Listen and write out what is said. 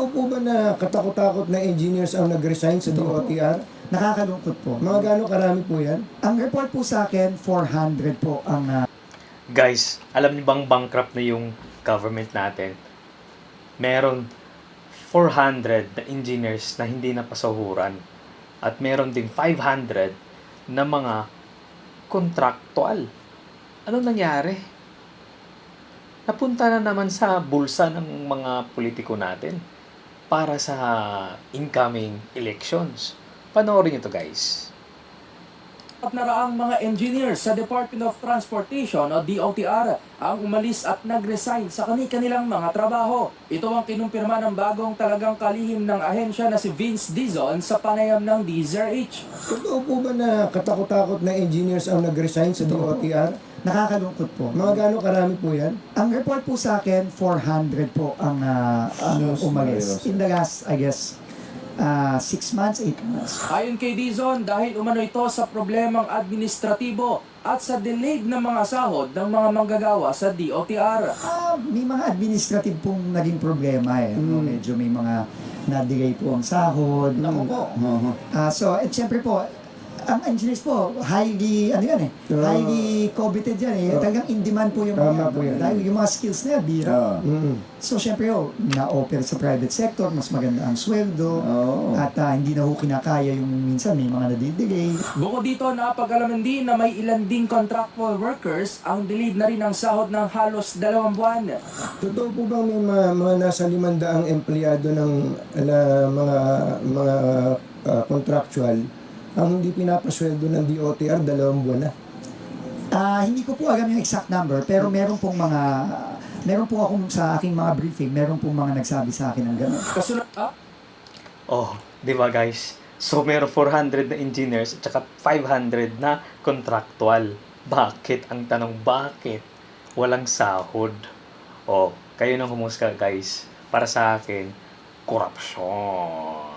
Totoo po ba na katakot-takot na engineers ang nag-resign sa DOTR? Nakakalungkot po. Mga gaano karami po yan? Ang report po sa akin, 400 po ang Guys, alam niyo bang bankrupt na yung government natin? Meron 400 na engineers na hindi napasahuran at meron ding 500 na mga kontraktual. Ano nangyari? Napunta na naman sa bulsa ng mga politiko natin para sa incoming elections. Panoorin niyo to, guys. At naraang mga engineers sa Department of Transportation o DOTR ang umalis at nag-resign sa kanilang mga trabaho. Ito ang kinumpirma ng bagong talagang kalihim ng ahensya na si Vince Dizon sa panayam ng DZRH. Totoo po ba na katakot-takot na engineers ang nag-resign sa DOTR? nakakalungkot po. Mga gaano karami po yan? Ang report po sa akin, 400 po ang umalis. In the last, I guess, 6 months, 8 months. Ayon kay Dizon, dahil umano ito sa problemang administratibo at sa delayed na mga sahod ng mga manggagawa sa DOTR. May mga administrative pong naging problema eh. No? Medyo may mga na-delay po ang sahod. Ako po. So, at syempre po, ang engineers po, highly, highly coveted yan eh. Talagang in demand po yung Tama po yan. dahil yung mga skills na yan, bira. So, syempre na-offer sa private sector, mas maganda ang sweldo, at hindi na ho kinakaya yung minsan may mga nadidelay. Bukod dito, napag-alaman din na may ilan ding contractual workers ang delayed na rin ang sahod ng halos 2 buwan. Totoo po bang may mga nasa 500 empleyado ng mga contractual ang hindi pinapasweldo ng DOTR 2 buwan na? Hindi ko po alam yung exact number, pero meron po akong sa aking mga briefing, meron pong mga nagsabi sa akin ng gano'n. Kasunod, Oh, di ba guys? So, meron 400 na engineers at saka 500 na contractual. Bakit? Ang tanong, bakit? Walang sahod. Oh, kayo nang humusga guys. Para sa akin, korupsyon.